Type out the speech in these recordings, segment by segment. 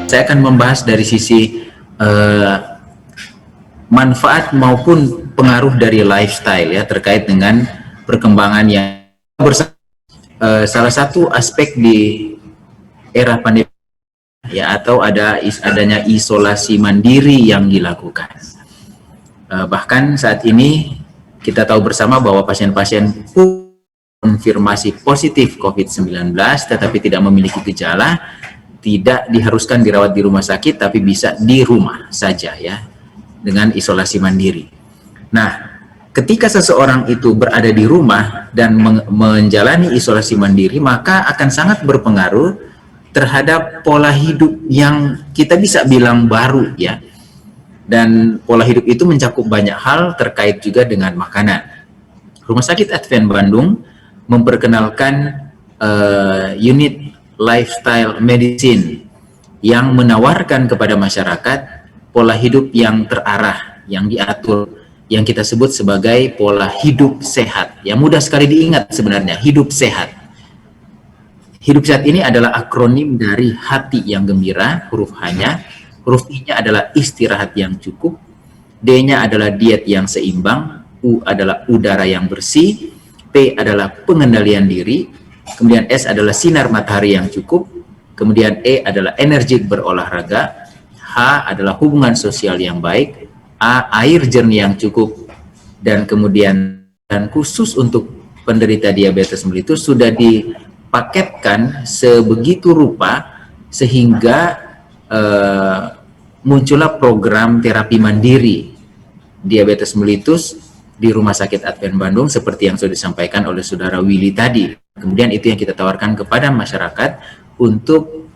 Saya akan membahas dari sisi manfaat maupun pengaruh dari lifestyle ya terkait dengan perkembangan yang salah satu aspek di era pandemi ya, atau adanya isolasi mandiri yang dilakukan. Bahkan saat ini kita tahu bersama bahwa pasien-pasien konfirmasi positif COVID-19 tetapi tidak memiliki gejala tidak diharuskan dirawat di rumah sakit, tapi bisa di rumah saja ya, dengan isolasi mandiri. Nah, ketika seseorang itu berada di rumah dan menjalani isolasi mandiri, maka akan sangat berpengaruh terhadap pola hidup yang kita bisa bilang baru ya. Dan pola hidup itu mencakup banyak hal terkait juga dengan makanan. Rumah Sakit Advent Bandung memperkenalkan unit lifestyle medicine yang menawarkan kepada masyarakat pola hidup yang terarah, yang diatur, yang kita sebut sebagai pola hidup sehat. Ya, mudah sekali diingat sebenarnya, hidup sehat. Hidup sehat ini adalah akronim dari hati yang gembira, huruf H-nya, huruf I-nya adalah istirahat yang cukup, D-nya adalah diet yang seimbang, U adalah udara yang bersih, P adalah pengendalian diri, kemudian S adalah sinar matahari yang cukup, kemudian E adalah energik berolahraga, H adalah hubungan sosial yang baik, A air jernih yang cukup, dan kemudian dan khusus untuk penderita diabetes mellitus sudah dipaketkan sebegitu rupa sehingga muncullah program terapi mandiri diabetes mellitus di Rumah Sakit Advent Bandung seperti yang sudah disampaikan oleh Saudara Willy tadi. Kemudian itu yang kita tawarkan kepada masyarakat untuk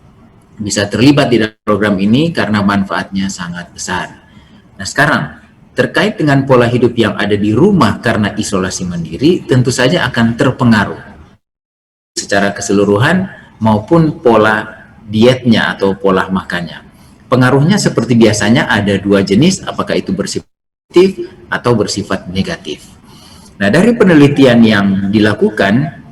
bisa terlibat di dalam program ini karena manfaatnya sangat besar. Nah, sekarang terkait dengan pola hidup yang ada di rumah karena isolasi mandiri tentu saja akan terpengaruh secara keseluruhan maupun pola dietnya atau pola makannya. Pengaruhnya seperti biasanya ada dua jenis, apakah itu bersifat positif atau bersifat negatif. Nah, dari penelitian yang dilakukan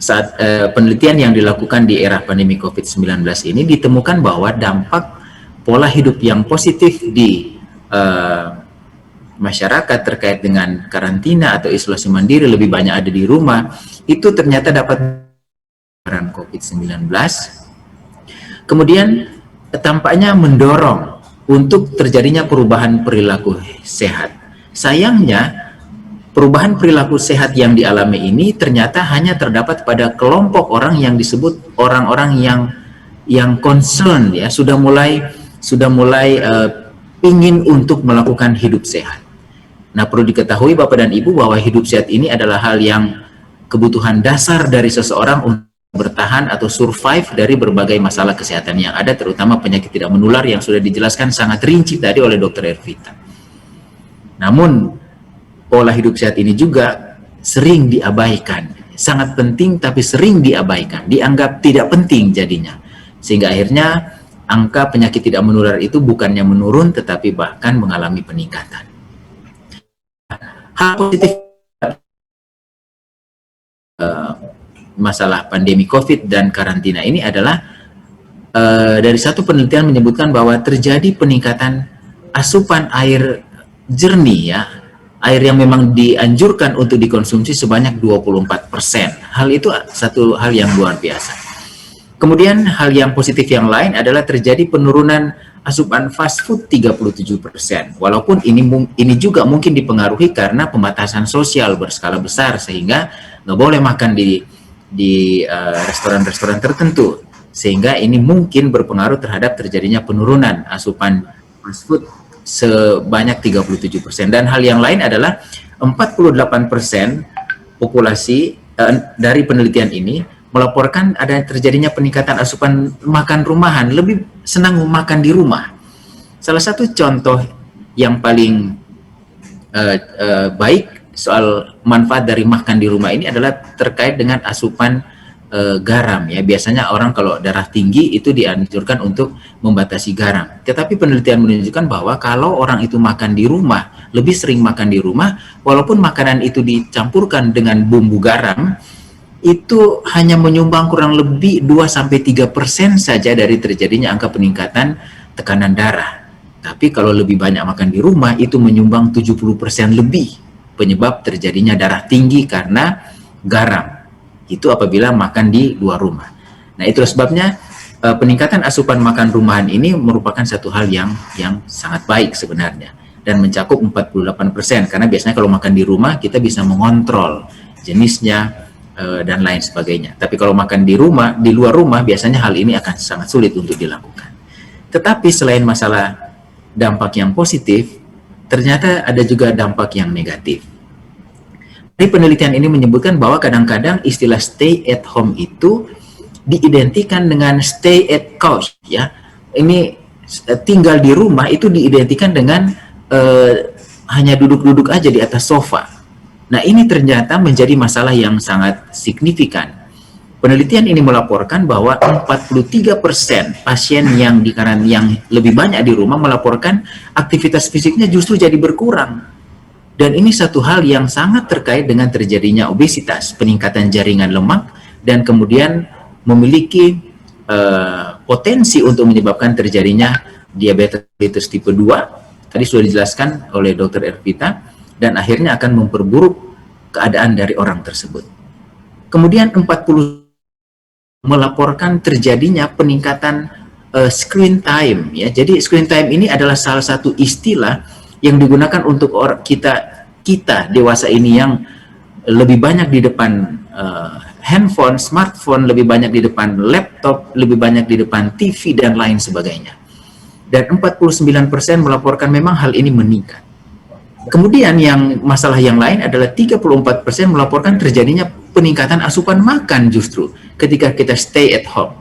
saat penelitian yang dilakukan di era pandemi COVID-19 ini ditemukan bahwa dampak pola hidup yang positif di masyarakat terkait dengan karantina atau isolasi mandiri lebih banyak ada di rumah itu ternyata dapat COVID-19. Kemudian tampaknya mendorong untuk terjadinya perubahan perilaku sehat. Sayangnya perubahan perilaku sehat yang dialami ini ternyata hanya terdapat pada kelompok orang yang disebut orang-orang yang concern ya, sudah mulai ingin untuk melakukan hidup sehat. Nah, perlu diketahui Bapak dan Ibu bahwa hidup sehat ini adalah hal yang kebutuhan dasar dari seseorang untuk bertahan atau survive dari berbagai masalah kesehatan yang ada, terutama penyakit tidak menular yang sudah dijelaskan sangat rinci tadi oleh Dr. Ervita. Namun pola hidup sehat ini juga sering diabaikan, sangat penting tapi sering diabaikan, dianggap tidak penting jadinya, sehingga akhirnya angka penyakit tidak menular itu bukannya menurun tetapi bahkan mengalami peningkatan. Hal positif masalah pandemi COVID dan karantina ini adalah dari satu penelitian menyebutkan bahwa terjadi peningkatan asupan air jernih ya, air yang memang dianjurkan untuk dikonsumsi sebanyak 24%. Hal itu satu hal yang luar biasa. Kemudian hal yang positif yang lain adalah terjadi penurunan asupan fast food 37%. Walaupun ini juga mungkin dipengaruhi karena pembatasan sosial berskala besar sehingga nggak boleh makan di restoran-restoran tertentu, sehingga ini mungkin berpengaruh terhadap terjadinya penurunan asupan fast food sebanyak 37%. Dan hal yang lain adalah 48% populasi dari penelitian ini melaporkan ada terjadinya peningkatan asupan makan rumahan, lebih senang makan di rumah. Salah satu contoh yang paling baik soal manfaat dari makan di rumah ini adalah terkait dengan asupan garam ya. Biasanya orang kalau darah tinggi itu dianjurkan untuk membatasi garam. Tetapi penelitian menunjukkan bahwa kalau orang itu makan di rumah, lebih sering makan di rumah, walaupun makanan itu dicampurkan dengan bumbu garam, itu hanya menyumbang kurang lebih 2-3% saja dari terjadinya angka peningkatan tekanan darah. Tapi kalau lebih banyak makan di rumah, itu menyumbang 70% lebih penyebab terjadinya darah tinggi karena garam. Itu apabila makan di luar rumah. Nah, itulah sebabnya peningkatan asupan makan rumahan ini merupakan satu hal yang sangat baik sebenarnya, dan mencakup 48%, karena biasanya kalau makan di rumah kita bisa mengontrol jenisnya dan lain sebagainya. Tapi kalau makan di rumah, di luar rumah, biasanya hal ini akan sangat sulit untuk dilakukan. Tetapi selain masalah dampak yang positif, ternyata ada juga dampak yang negatif. Jadi penelitian ini menyebutkan bahwa kadang-kadang istilah stay at home itu diidentikan dengan stay at couch, ya. Ini tinggal di rumah itu diidentikan dengan hanya duduk-duduk aja di atas sofa. Nah, ini ternyata menjadi masalah yang sangat signifikan. Penelitian ini melaporkan bahwa 43% pasien yang lebih banyak di rumah melaporkan aktivitas fisiknya justru jadi berkurang. Dan ini satu hal yang sangat terkait dengan terjadinya obesitas, peningkatan jaringan lemak, dan kemudian memiliki potensi untuk menyebabkan terjadinya diabetes tipe 2. Tadi sudah dijelaskan oleh Dr. Ervita, dan akhirnya akan memperburuk keadaan dari orang tersebut. Kemudian 40 melaporkan terjadinya peningkatan screen time, ya. Jadi screen time ini adalah salah satu istilah yang digunakan untuk kita dewasa ini yang lebih banyak di depan handphone, smartphone, lebih banyak di depan laptop, lebih banyak di depan TV dan lain sebagainya. Dan 49% melaporkan memang hal ini meningkat. Kemudian yang masalah yang lain adalah 34% melaporkan terjadinya peningkatan asupan makan justru ketika kita stay at home.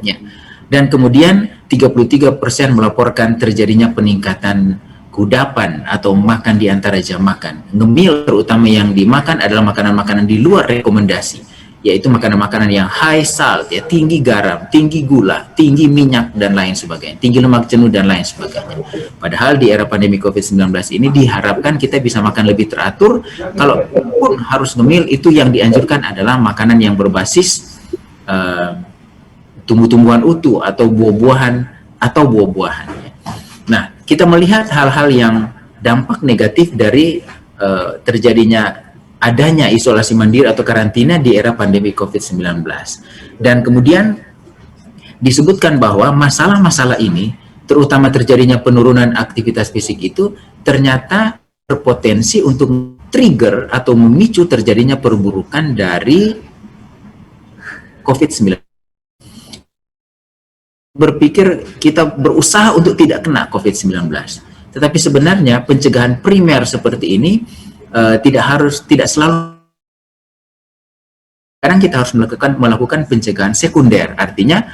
Ya. Dan kemudian 33% melaporkan terjadinya peningkatan kudapan atau makan di antara jam makan. Ngemil terutama yang dimakan adalah makanan-makanan di luar rekomendasi, yaitu makanan-makanan yang high salt, ya, tinggi garam, tinggi gula, tinggi minyak, dan lain sebagainya, tinggi lemak jenuh, dan lain sebagainya. Padahal di era pandemi COVID-19 ini diharapkan kita bisa makan lebih teratur. Kalaupun harus ngemil, itu yang dianjurkan adalah makanan yang berbasis tumbuh-tumbuhan utuh atau buah-buahan Nah, kita melihat hal-hal yang dampak negatif dari adanya isolasi mandiri atau karantina di era pandemi COVID-19. Dan kemudian disebutkan bahwa masalah-masalah ini, terutama terjadinya penurunan aktivitas fisik itu, ternyata berpotensi untuk trigger atau memicu terjadinya perburukan dari COVID-19. Berpikir kita berusaha untuk tidak kena COVID-19. Tetapi sebenarnya pencegahan primer seperti ini tidak selalu. Kadang kita harus melakukan pencegahan sekunder, artinya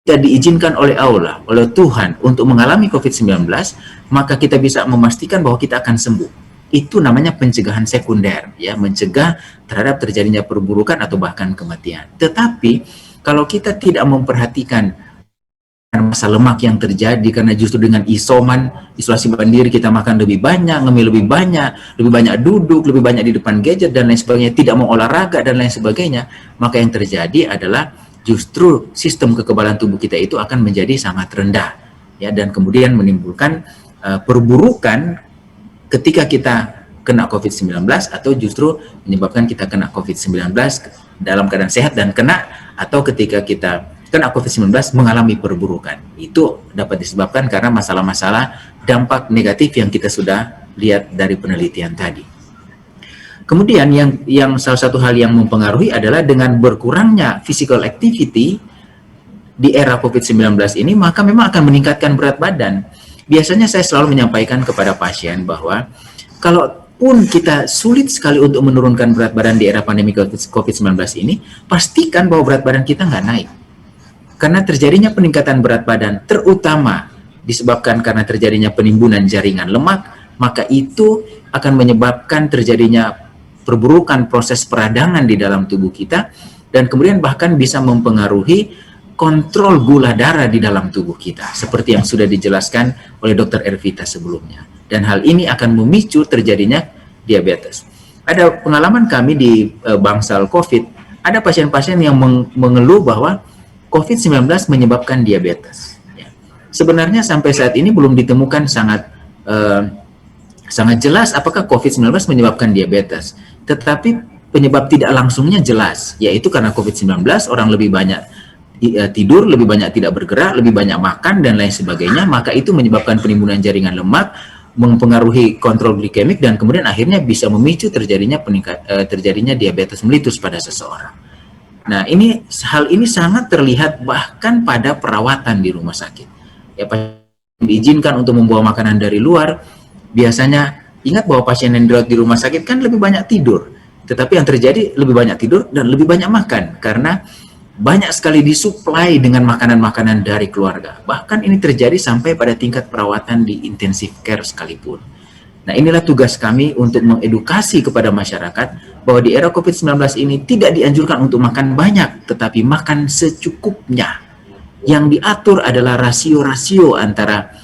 kita diizinkan oleh Allah, oleh Tuhan untuk mengalami COVID-19, maka kita bisa memastikan bahwa kita akan sembuh. Itu namanya pencegahan sekunder, ya, mencegah terhadap terjadinya perburukan atau bahkan kematian. Tetapi kalau kita tidak memperhatikan masa lemak yang terjadi karena justru dengan isolasi mandiri kita makan lebih banyak, ngemil lebih banyak duduk, lebih banyak di depan gadget dan lain sebagainya, tidak mau olahraga dan lain sebagainya, maka yang terjadi adalah justru sistem kekebalan tubuh kita itu akan menjadi sangat rendah, ya, dan kemudian menimbulkan perburukan ketika kita kena COVID-19 atau justru menyebabkan kita kena COVID-19 dalam keadaan sehat dan kena, atau ketika kita kena COVID-19 mengalami perburukan. Itu dapat disebabkan karena masalah-masalah dampak negatif yang kita sudah lihat dari penelitian tadi. Kemudian yang salah satu hal yang mempengaruhi adalah dengan berkurangnya physical activity di era COVID-19 ini, maka memang akan meningkatkan berat badan. Biasanya saya selalu menyampaikan kepada pasien bahwa kalaupun kita sulit sekali untuk menurunkan berat badan di era pandemi COVID-19 ini, pastikan bahwa berat badan kita nggak naik. Karena terjadinya peningkatan berat badan, terutama disebabkan karena terjadinya penimbunan jaringan lemak, maka itu akan menyebabkan terjadinya perburukan proses peradangan di dalam tubuh kita, dan kemudian bahkan bisa mempengaruhi kontrol gula darah di dalam tubuh kita, seperti yang sudah dijelaskan oleh Dr. Ervita sebelumnya. Dan hal ini akan memicu terjadinya diabetes. Ada pengalaman kami di bangsal COVID, ada pasien-pasien yang mengeluh bahwa COVID-19 menyebabkan diabetes. Ya. Sebenarnya sampai saat ini belum ditemukan sangat jelas apakah COVID-19 menyebabkan diabetes. Tetapi penyebab tidak langsungnya jelas, yaitu karena COVID-19 orang lebih banyak tidur, lebih banyak tidak bergerak, lebih banyak makan, dan lain sebagainya, maka itu menyebabkan penimbunan jaringan lemak, mempengaruhi kontrol glikemik, dan kemudian akhirnya bisa memicu terjadinya diabetes melitus pada seseorang. Nah, hal ini sangat terlihat bahkan pada perawatan di rumah sakit. Ya, pasien diizinkan untuk membawa makanan dari luar, biasanya ingat bahwa pasien yang dirawat di rumah sakit kan lebih banyak tidur, tetapi yang terjadi lebih banyak tidur dan lebih banyak makan, karena banyak sekali disuplai dengan makanan-makanan dari keluarga. Bahkan ini terjadi sampai pada tingkat perawatan di intensive care sekalipun. Nah, inilah tugas kami untuk mengedukasi kepada masyarakat bahwa di era COVID-19 ini tidak dianjurkan untuk makan banyak, tetapi makan secukupnya. Yang diatur adalah rasio-rasio antara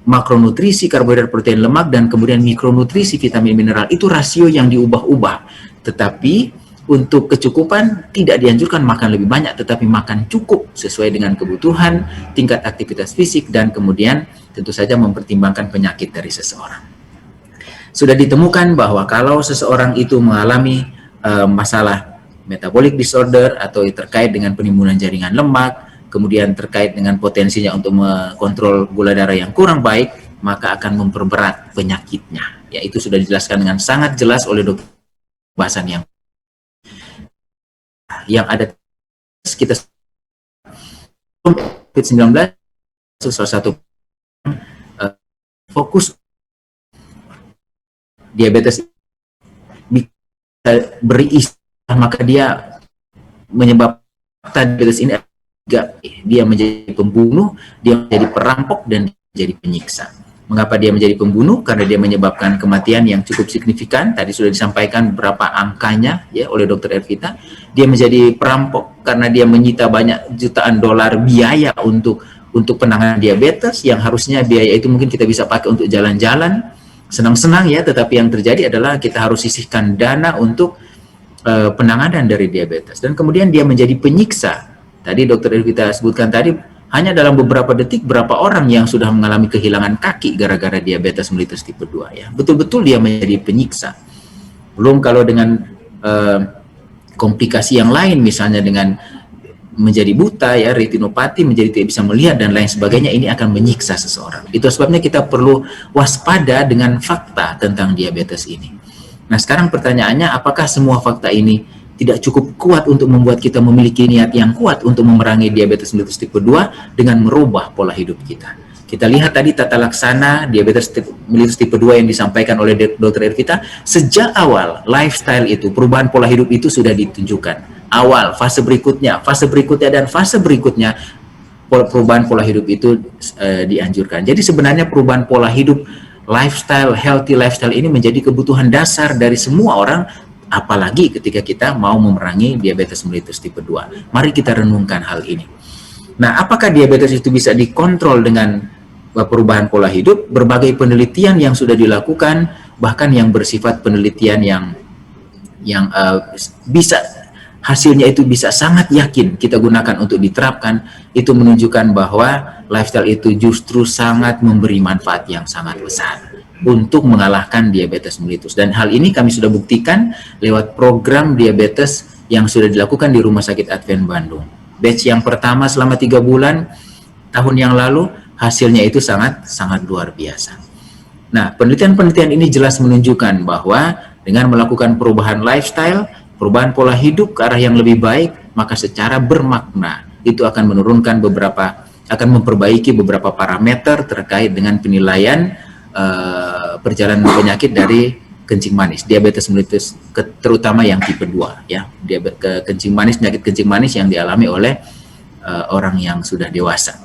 makronutrisi, karbohidrat, protein, lemak, dan kemudian mikronutrisi, vitamin, mineral. Itu rasio yang diubah-ubah. Tetapi untuk kecukupan tidak dianjurkan makan lebih banyak, tetapi makan cukup sesuai dengan kebutuhan, tingkat aktivitas fisik, dan kemudian tentu saja mempertimbangkan penyakit dari seseorang. Sudah ditemukan bahwa kalau seseorang itu mengalami masalah metabolic disorder atau terkait dengan penimbunan jaringan lemak, kemudian terkait dengan potensinya untuk mengontrol gula darah yang kurang baik, maka akan memperberat penyakitnya. Ya, itu sudah dijelaskan dengan sangat jelas oleh dokter bahasan yang ada kita COVID-19 salah satu fokus diabetes bisa beri istilah, maka dia menyebabkan diabetes ini dia menjadi pembunuh, dia menjadi perampok, dan menjadi penyiksa. Mengapa dia menjadi pembunuh? Karena dia menyebabkan kematian yang cukup signifikan. Tadi sudah disampaikan berapa angkanya ya oleh Dr. Ervita. Dia menjadi perampok karena dia menyita banyak jutaan dolar biaya untuk penanganan diabetes, yang harusnya biaya itu mungkin kita bisa pakai untuk jalan-jalan, senang-senang ya, tetapi yang terjadi adalah kita harus sisihkan dana untuk penanganan dari diabetes. Dan kemudian dia menjadi penyiksa. Tadi Dr. Ervita sebutkan tadi, hanya dalam beberapa detik berapa orang yang sudah mengalami kehilangan kaki gara-gara diabetes mellitus tipe 2 ya. Betul-betul dia menjadi penyiksa. Belum kalau dengan komplikasi yang lain, misalnya dengan menjadi buta ya, retinopati, menjadi tidak bisa melihat dan lain sebagainya, ini akan menyiksa seseorang. Itu sebabnya kita perlu waspada dengan fakta tentang diabetes ini. Nah, sekarang pertanyaannya, apakah semua fakta ini tidak cukup kuat untuk membuat kita memiliki niat yang kuat untuk memerangi diabetes mellitus tipe 2 dengan merubah pola hidup kita? Kita lihat tadi tata laksana diabetes mellitus tipe 2 yang disampaikan oleh Dr. Ervita. Sejak awal, lifestyle itu, perubahan pola hidup itu sudah ditunjukkan. Awal, fase berikutnya, dan fase berikutnya, perubahan pola hidup itu dianjurkan. Jadi sebenarnya perubahan pola hidup, lifestyle, healthy lifestyle ini menjadi kebutuhan dasar dari semua orang, apalagi ketika kita mau memerangi diabetes mellitus tipe 2. Mari kita renungkan hal ini. Nah, apakah diabetes itu bisa dikontrol dengan perubahan pola hidup? Berbagai penelitian yang sudah dilakukan, bahkan yang bersifat penelitian yang bisa hasilnya itu bisa sangat yakin kita gunakan untuk diterapkan, itu menunjukkan bahwa lifestyle itu justru sangat memberi manfaat yang sangat besar untuk mengalahkan diabetes mellitus. Dan hal ini kami sudah buktikan lewat program diabetes yang sudah dilakukan di Rumah Sakit Advent Bandung. Batch yang pertama selama 3 bulan tahun yang lalu, hasilnya itu sangat luar biasa. Nah, penelitian-penelitian ini jelas menunjukkan bahwa dengan melakukan perubahan lifestyle, perubahan pola hidup ke arah yang lebih baik, maka secara bermakna itu akan memperbaiki beberapa parameter terkait dengan penilaian perjalanan penyakit dari kencing manis, diabetes mellitus, terutama yang tipe 2 ya, penyakit kencing manis yang dialami oleh orang yang sudah dewasa.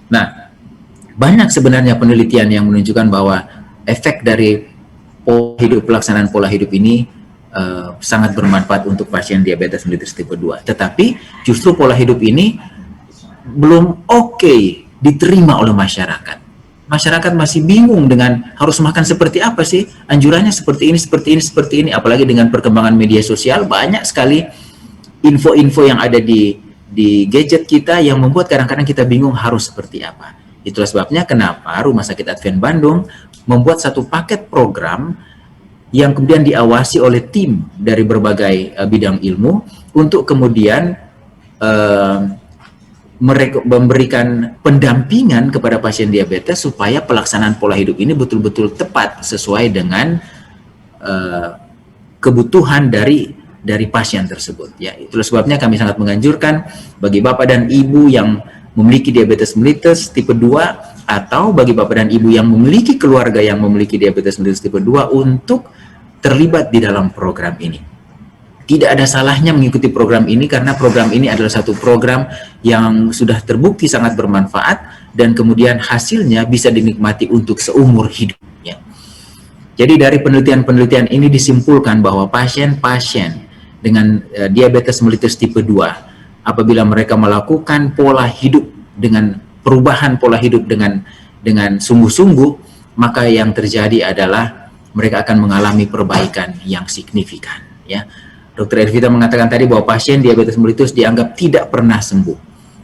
Nah, banyak sebenarnya penelitian yang menunjukkan bahwa efek dari pelaksanaan pola hidup ini sangat bermanfaat untuk pasien diabetes mellitus tipe 2. Tetapi justru pola hidup ini belum oke diterima oleh masyarakat. masyarakat masih bingung dengan harus makan seperti apa sih, anjurannya seperti ini, seperti ini, seperti ini, apalagi dengan perkembangan media sosial, banyak sekali info-info yang ada di gadget kita yang membuat kadang-kadang kita bingung harus seperti apa. Itulah sebabnya kenapa Rumah Sakit Advent Bandung membuat satu paket program yang kemudian diawasi oleh tim dari berbagai bidang ilmu untuk kemudian mereka memberikan pendampingan kepada pasien diabetes supaya pelaksanaan pola hidup ini betul-betul tepat sesuai dengan kebutuhan dari pasien tersebut. Ya, itulah sebabnya kami sangat menganjurkan bagi Bapak dan Ibu yang memiliki diabetes mellitus tipe 2 atau bagi Bapak dan Ibu yang memiliki keluarga yang memiliki diabetes mellitus tipe 2 untuk terlibat di dalam program ini. Tidak ada salahnya mengikuti program ini karena program ini adalah satu program yang sudah terbukti sangat bermanfaat dan kemudian hasilnya bisa dinikmati untuk seumur hidup. Ya. Jadi dari penelitian-penelitian ini disimpulkan bahwa pasien-pasien dengan diabetes mellitus tipe 2 apabila mereka melakukan pola hidup dengan perubahan pola hidup dengan sungguh-sungguh, maka yang terjadi adalah mereka akan mengalami perbaikan yang signifikan. Ya. Dr. Ervita mengatakan tadi bahwa pasien diabetes mellitus dianggap tidak pernah sembuh.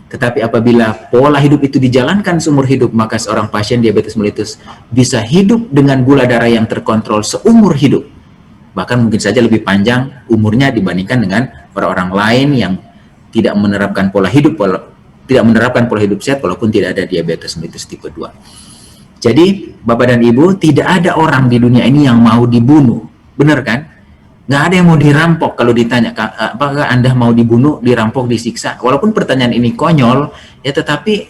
Tetapi apabila pola hidup itu dijalankan seumur hidup, maka seorang pasien diabetes mellitus bisa hidup dengan gula darah yang terkontrol seumur hidup. Bahkan mungkin saja lebih panjang umurnya dibandingkan dengan orang-orang lain yang tidak menerapkan pola hidup sehat walaupun tidak ada diabetes mellitus tipe 2. Jadi, Bapak dan Ibu, tidak ada orang di dunia ini yang mau dibunuh. Benar kan? Nggak ada yang mau dirampok. Kalau ditanya, apakah Anda mau dibunuh, dirampok, disiksa? Walaupun pertanyaan ini konyol, ya tetapi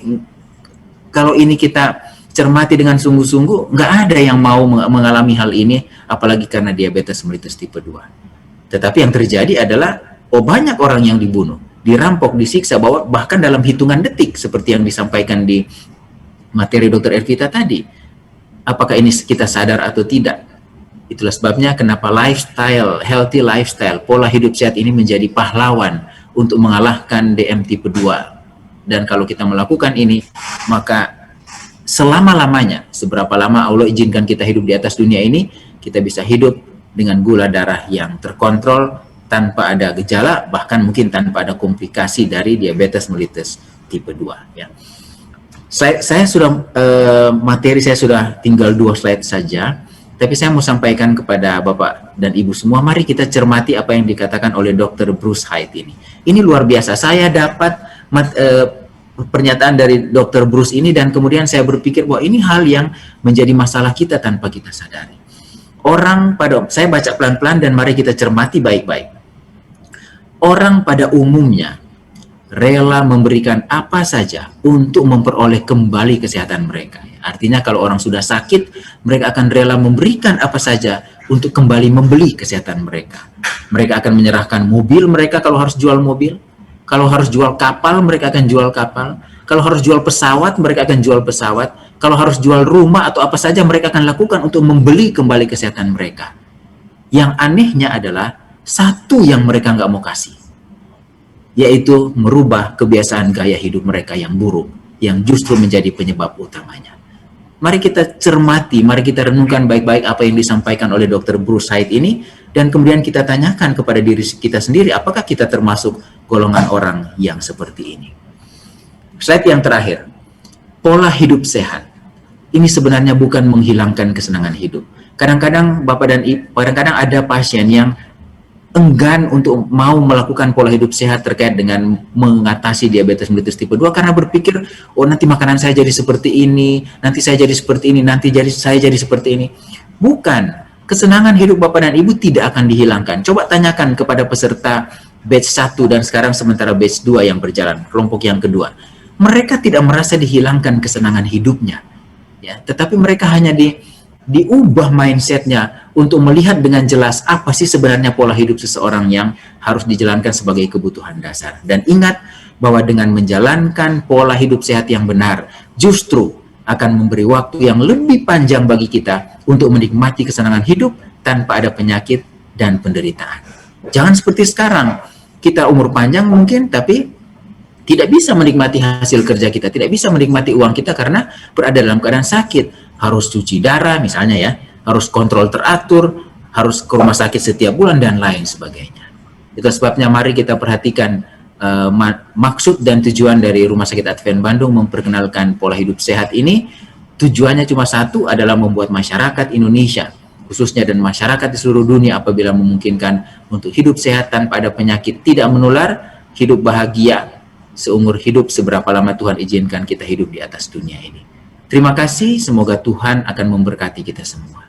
kalau ini kita cermati dengan sungguh-sungguh, nggak ada yang mau mengalami hal ini, apalagi karena diabetes mellitus tipe 2. Tetapi yang terjadi adalah, banyak orang yang dibunuh, dirampok, disiksa, bahkan dalam hitungan detik, seperti yang disampaikan di materi Dr. Ervita tadi. Apakah ini kita sadar atau tidak? Itulah sebabnya kenapa healthy lifestyle, pola hidup sehat ini menjadi pahlawan untuk mengalahkan DM tipe 2. Dan kalau kita melakukan ini, maka selama-lamanya, seberapa lama Allah izinkan kita hidup di atas dunia ini, kita bisa hidup dengan gula darah yang terkontrol, tanpa ada gejala, bahkan mungkin tanpa ada komplikasi dari diabetes mellitus tipe 2. Ya. Saya sudah, materi saya sudah tinggal 2 slide saja. Tapi saya mau sampaikan kepada Bapak dan Ibu semua, mari kita cermati apa yang dikatakan oleh Dr. Bruce Haidt ini. Ini luar biasa. Saya dapat pernyataan dari Dr. Bruce ini dan kemudian saya berpikir bahwa ini hal yang menjadi masalah kita tanpa kita sadari. Saya baca pelan-pelan dan mari kita cermati baik-baik. Orang pada umumnya rela memberikan apa saja untuk memperoleh kembali kesehatan mereka. Artinya kalau orang sudah sakit, mereka akan rela memberikan apa saja untuk kembali membeli kesehatan mereka. Mereka akan menyerahkan mobil mereka kalau harus jual mobil. Kalau harus jual kapal, mereka akan jual kapal. Kalau harus jual pesawat, mereka akan jual pesawat. Kalau harus jual rumah atau apa saja, mereka akan lakukan untuk membeli kembali kesehatan mereka. Yang anehnya adalah, satu yang mereka nggak mau kasih, yaitu merubah kebiasaan gaya hidup mereka yang buruk, yang justru menjadi penyebab utamanya. Mari kita cermati, mari kita renungkan baik-baik apa yang disampaikan oleh Dr. Bruce Haidt ini, dan kemudian kita tanyakan kepada diri kita sendiri, apakah kita termasuk golongan orang yang seperti ini. Slide yang terakhir, pola hidup sehat. Ini sebenarnya bukan menghilangkan kesenangan hidup. Kadang-kadang Bapak dan Ibu, kadang-kadang ada pasien yang enggan untuk mau melakukan pola hidup sehat terkait dengan mengatasi diabetes mellitus tipe 2 karena berpikir, nanti makanan saya jadi seperti ini, nanti saya jadi seperti ini, saya jadi seperti ini. Bukan, kesenangan hidup Bapak dan Ibu tidak akan dihilangkan. Coba tanyakan kepada peserta batch 1 dan sekarang sementara batch 2 yang berjalan, kelompok yang kedua. Mereka tidak merasa dihilangkan kesenangan hidupnya, ya, tetapi mereka hanya diubah mindsetnya untuk melihat dengan jelas apa sih sebenarnya pola hidup seseorang yang harus dijalankan sebagai kebutuhan dasar. Dan ingat bahwa dengan menjalankan pola hidup sehat yang benar, justru akan memberi waktu yang lebih panjang bagi kita untuk menikmati kesenangan hidup tanpa ada penyakit dan penderitaan. Jangan seperti sekarang, kita umur panjang mungkin, tapi tidak bisa menikmati hasil kerja kita, tidak bisa menikmati uang kita karena berada dalam keadaan sakit, harus cuci darah misalnya ya, harus kontrol teratur, harus ke rumah sakit setiap bulan dan lain sebagainya. Itu sebabnya mari kita perhatikan maksud dan tujuan dari Rumah Sakit Advent Bandung memperkenalkan pola hidup sehat ini. Tujuannya cuma satu, adalah membuat masyarakat Indonesia khususnya dan masyarakat di seluruh dunia apabila memungkinkan untuk hidup sehat tanpa ada penyakit, tidak menular, hidup bahagia seumur hidup seberapa lama Tuhan izinkan kita hidup di atas dunia ini. Terima kasih, semoga Tuhan akan memberkati kita semua.